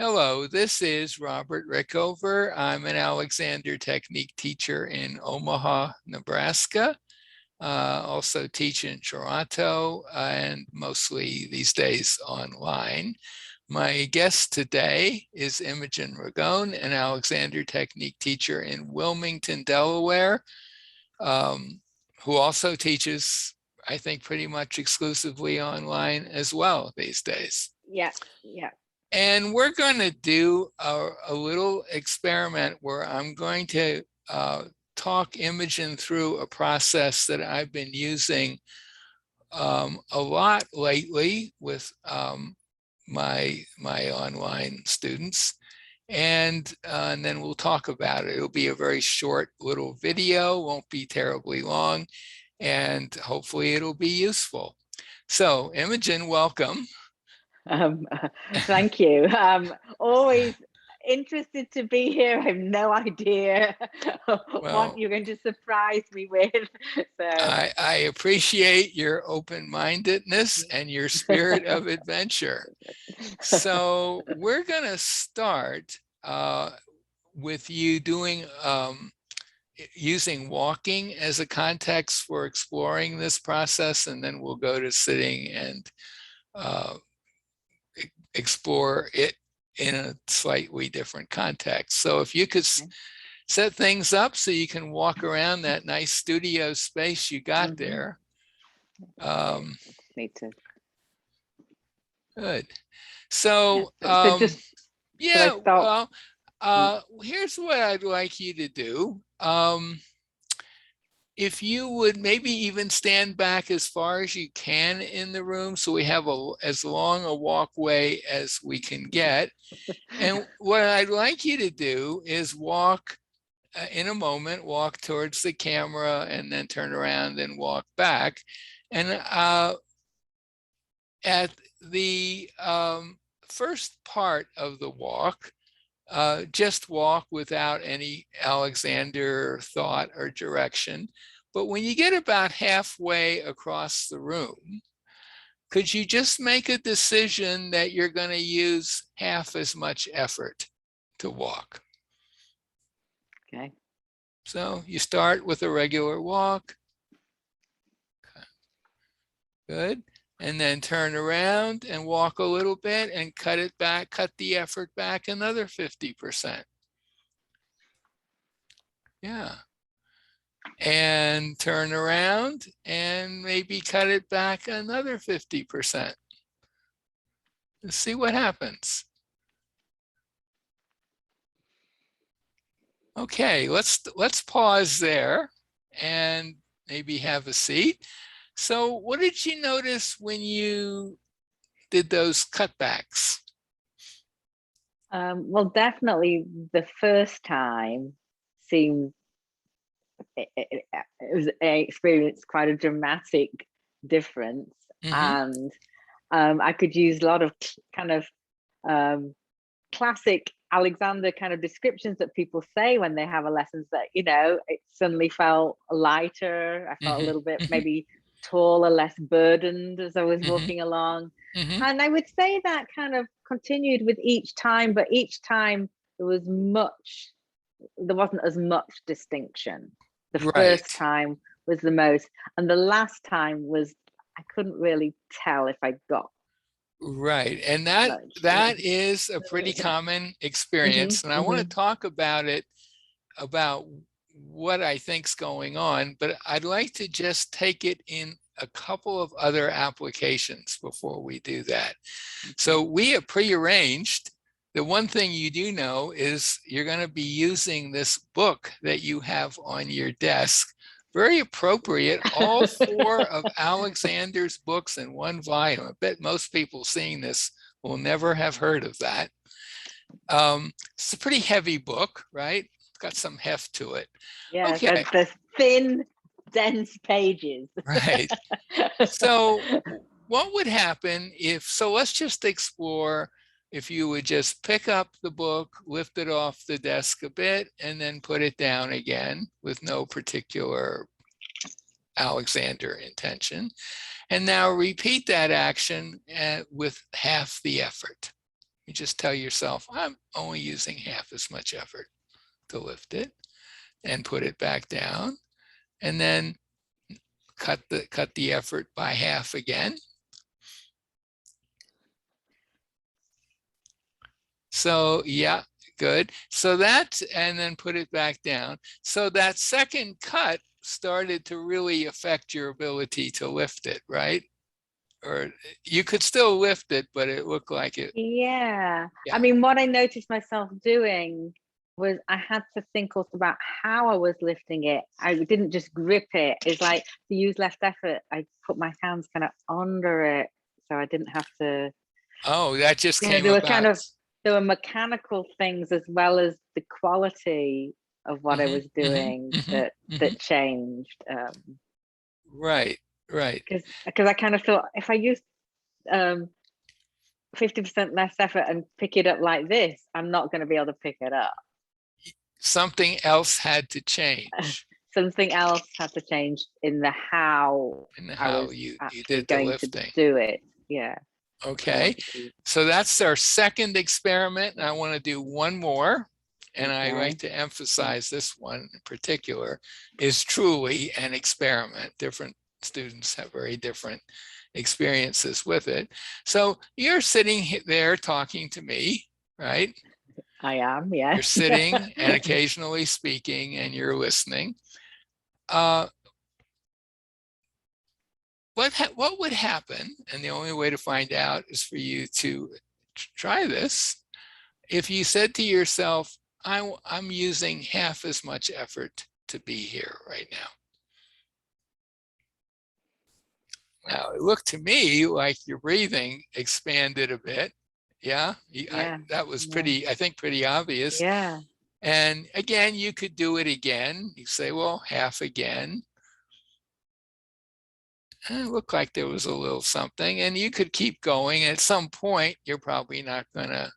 Hello, this is Robert Rickover. I'm an Alexander Technique teacher in Omaha, Nebraska. Also teach in Toronto and mostly these days online. My guest today is Imogen Ragone, an Alexander Technique teacher in Wilmington, Delaware, who also teaches, I think, pretty much exclusively online as well these days. Yeah. And we're going to do a little experiment where I'm going to talk Imogen through a process that I've been using a lot lately with my online students. And then we'll talk about it. It'll be a very short little video, won't be terribly long, and hopefully it'll be useful. So Imogen, welcome. Thank you. Always interested to be here. I have no idea what you're going to surprise me with. So I appreciate your open-mindedness and your spirit of adventure. So we're going to start with you doing using walking as a context for exploring this process, and then we'll go to sitting and explore it in a slightly different context. So if you could set things up so you can walk around that nice studio space you got there. Need to. Good. So, here's what I'd like you to do. If you would maybe even stand back as far as you can in the room so we have as long a walkway as we can get. And what I'd like you to do is walk in a moment, walk towards the camera and then turn around and walk back. And at the first part of the walk, just walk without any Alexander thought or direction. But when you get about halfway across the room, could you just make a decision that you're going to use half as much effort to walk? Okay. So you start with a regular walk. Good. And then turn around and walk a little bit and cut it back, cut the effort back another 50%. Yeah. And turn around and maybe cut it back another 50%. Let's see what happens. Okay, let's pause there and maybe have a seat. So what did you notice when you did those cutbacks? Well, definitely the first time seemed it was I experienced quite a dramatic difference, and I could use a lot of kind of classic Alexander kind of descriptions that people say when they have a lesson, that it suddenly felt lighter. I felt a little bit maybe taller, less burdened as I was walking along. And I would say that kind of continued with each time, but each time there wasn't as much distinction. The first time was the most, and the last time was, I couldn't really tell if I got. Right. And that is a pretty common experience. And I want to talk about it, about what I think's going on, but I'd like to just take it in a couple of other applications before we do that. So we have prearranged. The one thing you do know is you're going to be using this book that you have on your desk. Very appropriate, all 4 of Alexander's books in one volume. I bet most people seeing this will never have heard of that. It's a pretty heavy book, right? It's got some heft to it. Yeah, okay. The thin, dense pages. Right. So what would happen so let's just explore if you would just pick up the book, lift it off the desk a bit, and then put it down again with no particular Alexander intention. And now repeat that action with half the effort. You just tell yourself, I'm only using half as much effort to lift it, and put it back down, and then cut the effort by half again. So yeah, good. So that, and then put it back down. So that second cut started to really affect your ability to lift it, right? Or you could still lift it, but it looked like it. Yeah. I mean, what I noticed myself doing was I had to think also about how I was lifting it. I didn't just grip it. It's like, to use less effort, I put my hands kind of under it, so I didn't have to. Oh, that just came there were about. there were mechanical things as well as the quality of what I was doing that changed. Right. Because I kind of thought, if I use 50% less effort and pick it up like this, I'm not going to be able to pick it up. Something else had to change. Something else had to change in the how. In the how you did the lifting. Do it. Yeah. Okay. So that's our second experiment. And I want to do one more. And I like to emphasize this one in particular is truly an experiment. Different students have very different experiences with it. So you're sitting there talking to me, right? I am, yeah. You're sitting and occasionally speaking, and you're listening. What would happen, and the only way to find out is for you to try this, if you said to yourself, I'm using half as much effort to be here right now. Now, it looked to me like your breathing expanded a bit. Yeah, that was pretty, I think, pretty obvious. Yeah. And again, you could do it again. You say, well, half again. And it looked like there was a little something, and you could keep going. At some point, you're probably not going to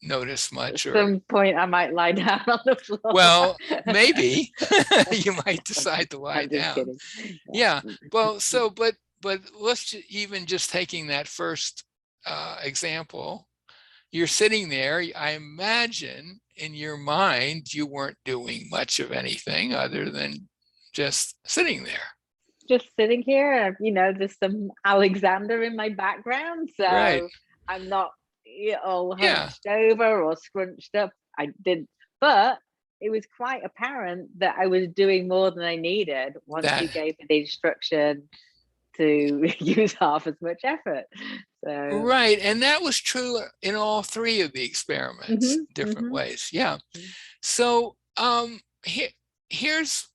notice much. At some point, I might lie down on the floor. Well, maybe you might decide to lie down. Kidding. Yeah. Well, so, but let's even just taking that first example, you're sitting there. I imagine in your mind, you weren't doing much of anything other than just sitting there. Just sitting here. There's some Alexander in my background, so I'm not all hunched over or scrunched up. I did, but it was quite apparent that I was doing more than I needed once you gave me the instruction to use half as much effort. So right, and that was true in all three of the experiments, different ways. Yeah. So here's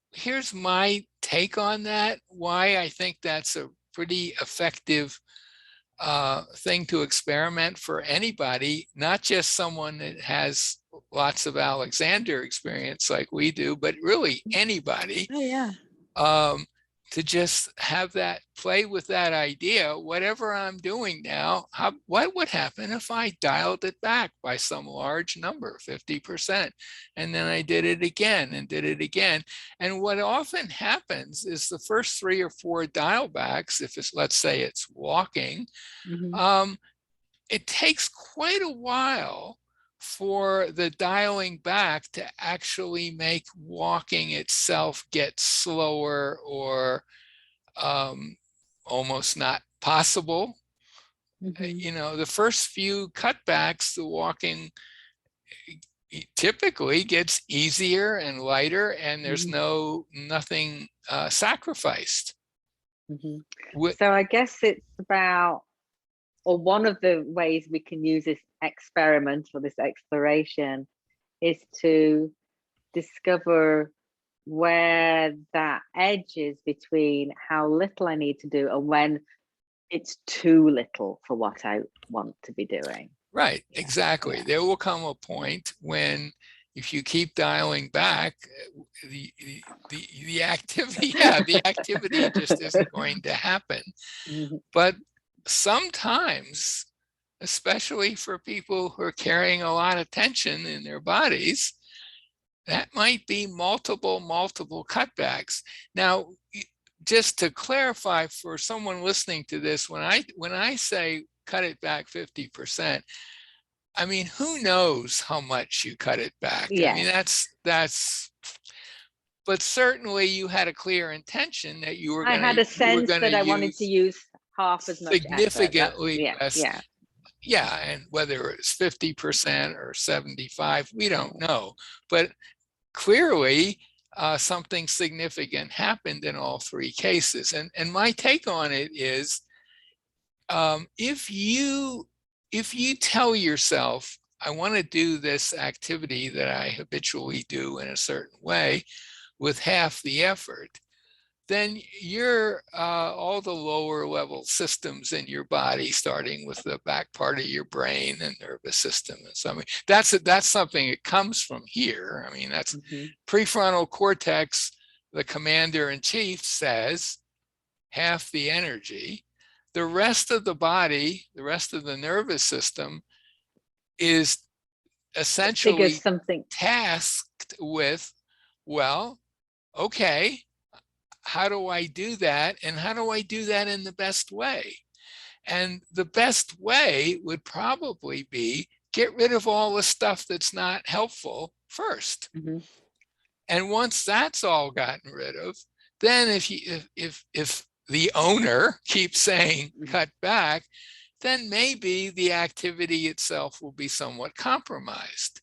my take on that. Why I think that's a pretty effective thing to experiment for anybody, not just someone that has lots of Alexander experience like we do, but really anybody. Oh, yeah. To just have that, play with that idea, whatever I'm doing now, what would happen if I dialed it back by some large number, 50%, and then I did it again and did it again. And what often happens is the first 3 or 4 dial backs, if it's, let's say it's walking, it takes quite a while for the dialing back to actually make walking itself get slower or almost not possible. The first few cutbacks, the walking typically gets easier and lighter, and there's nothing sacrificed. So I guess it's about, or one of the ways we can use this experiment or this exploration is to discover where that edge is between how little I need to do and when it's too little for what I want to be doing. Right, exactly. There will come a point when, if you keep dialing back, the activity, the activity just isn't going to happen. But sometimes, especially for people who are carrying a lot of tension in their bodies, that might be multiple cutbacks. Now, just to clarify for someone listening to this, when I say cut it back 50%, I mean, who knows how much you cut it back? Yeah. I mean, that's, but certainly you had a clear intention that you were I going had a sense that I wanted to use half as much effort. significantly less. Yeah. Yeah, and whether it's 50% or 75, we don't know. But clearly, something significant happened in all three cases. And my take on it is, if you tell yourself, I want to do this activity that I habitually do in a certain way with half the effort, then you're all the lower level systems in your body, starting with the back part of your brain and nervous system. And so, I mean, that's something that comes from here. I mean, that's prefrontal cortex. The commander in chief says half the energy. The rest of the body, the rest of the nervous system, is essentially tasked with, well, okay, how do I do that? And how do I do that in the best way? And the best way would probably be get rid of all the stuff that's not helpful first. And once that's all gotten rid of, then if the owner keeps saying cut back, then maybe the activity itself will be somewhat compromised.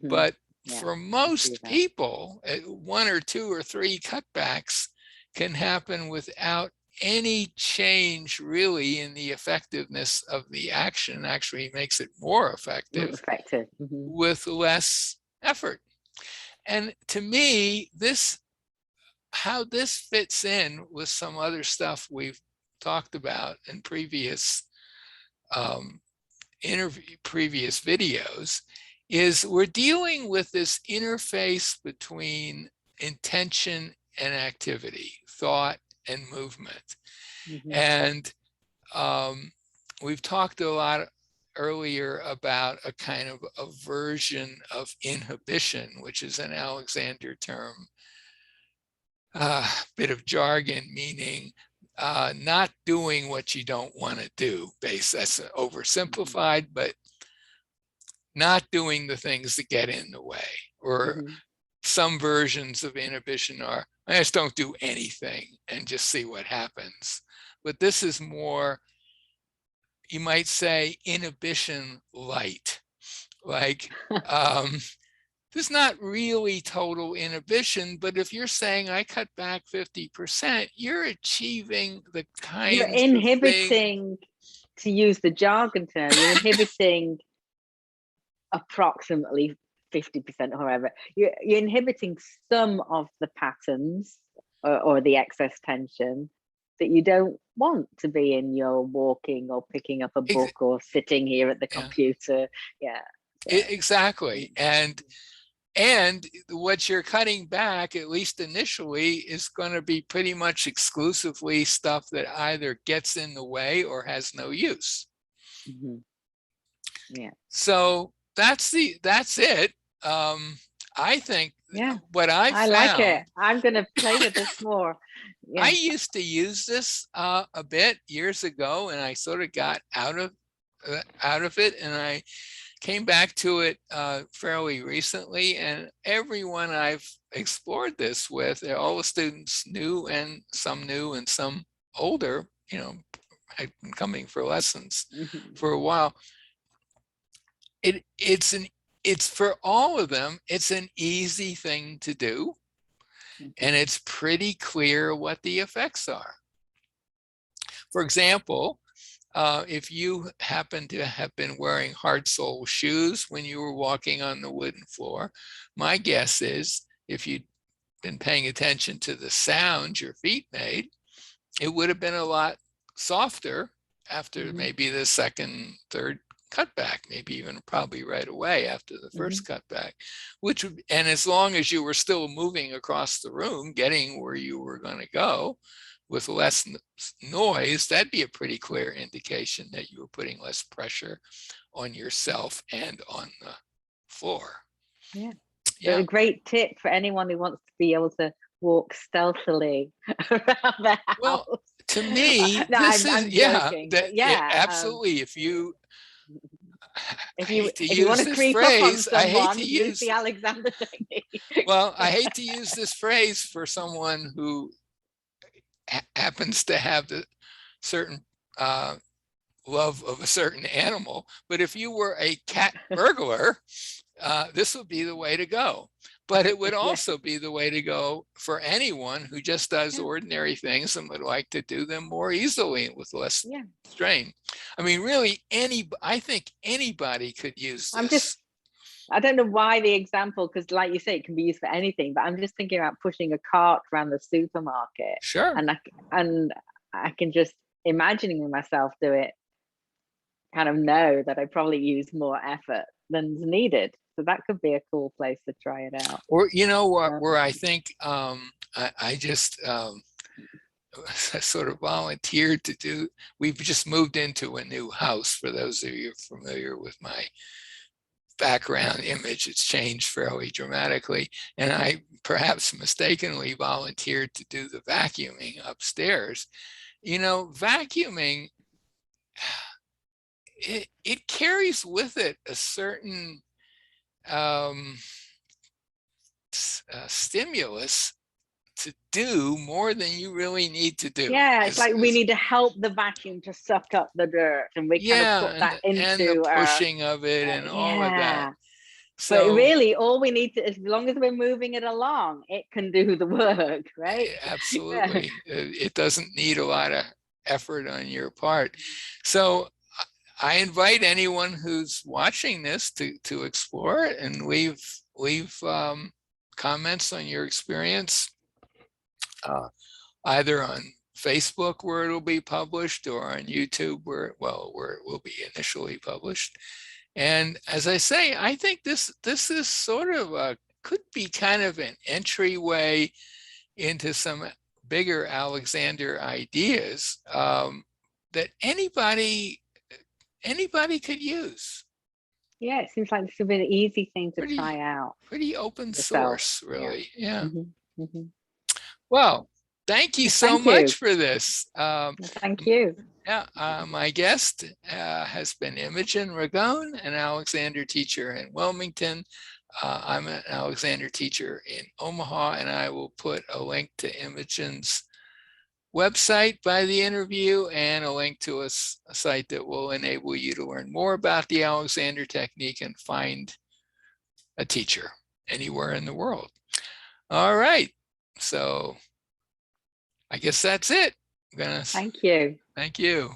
But for most people, 1 or 2 or 3 cutbacks can happen without any change really in the effectiveness of the action. Actually makes it more effective, with less effort. And to me, how this fits in with some other stuff we've talked about in previous previous videos, is we're dealing with this interface between intention and activity, thought and movement. And we've talked a lot earlier about a kind of a version of inhibition, which is an Alexander term, bit of jargon, meaning not doing what you don't want to do. That's oversimplified, but not doing the things that get in the way. Or some versions of inhibition are, I just don't do anything and just see what happens. But this is more, you might say, inhibition light. Like, there's not really total inhibition, but if you're saying I cut back 50%, you're achieving the kind of inhibiting, to use the jargon term, you're inhibiting approximately 50% or however. You're inhibiting some of the patterns or the excess tension that you don't want to be in your walking or picking up a book or sitting here at the computer. Exactly. And what you're cutting back, at least initially, is going to be pretty much exclusively stuff that either gets in the way or has no use. So that's it. I think what I found, like it. I'm going to play with this more. I used to use this a bit years ago, and I sort of got out of it, and I came back to it fairly recently. And everyone I've explored this with, all the students new and some older, had been coming for lessons for a while. It's for all of them, it's an easy thing to do. And it's pretty clear what the effects are. For example, if you happen to have been wearing hard sole shoes when you were walking on the wooden floor, my guess is if you'd been paying attention to the sound your feet made, it would have been a lot softer after maybe the second, third cutback, maybe even probably right away after the first cutback, and as long as you were still moving across the room, getting where you were going to go with less noise, that'd be a pretty clear indication that you were putting less pressure on yourself and on the floor. A great tip for anyone who wants to be able to walk stealthily around the house. Well, to me, this is joking, absolutely. If you if you want to creep up on someone, use the Alexander technique. Well, I hate to use this phrase for someone who happens to have the certain love of a certain animal, but if you were a cat burglar, this would be the way to go. But it would also be the way to go for anyone who just does ordinary things and would like to do them more easily with less strain. I mean, really, I think anybody could use this. I don't know why the example, because like you say, it can be used for anything, but I'm just thinking about pushing a cart around the supermarket. Sure. And I can just imagining myself do it, kind of know that I probably use more effort than's needed. So that could be a cool place to try it out. Or, you know, where I think I just sort of volunteered to do, we've just moved into a new house. For those of you familiar with my background image, it's changed fairly dramatically. And I perhaps mistakenly volunteered to do the vacuuming upstairs. You know, vacuuming, it carries with it a certain stimulus to do more than you really need to do. Yeah, it's like we need to help the vacuum to suck up the dirt, and we kind of put that into and the pushing of it and all of that. So really, all we need to, as long as we're moving it along, it can do the work, right? Absolutely. It doesn't need a lot of effort on your part. So I invite anyone who's watching this to explore it and leave comments on your experience, either on Facebook where it'll be published, or on YouTube where it will be initially published. And as I say, I think this is sort of could be kind of an entryway into some bigger Alexander ideas that anybody could use. Yeah, it seems like this would be an easy thing to try out. Pretty open source, really. Yeah. Mm-hmm. Mm-hmm. Well, thank you so much for this. Thank you. Yeah, my guest has been Imogen Ragone, an Alexander teacher in Wilmington. I'm an Alexander teacher in Omaha, and I will put a link to Imogen's website by the interview and a link to a site that will enable you to learn more about the Alexander technique and find a teacher anywhere in the world. All right, so I guess that's it. Thank you. Thank you.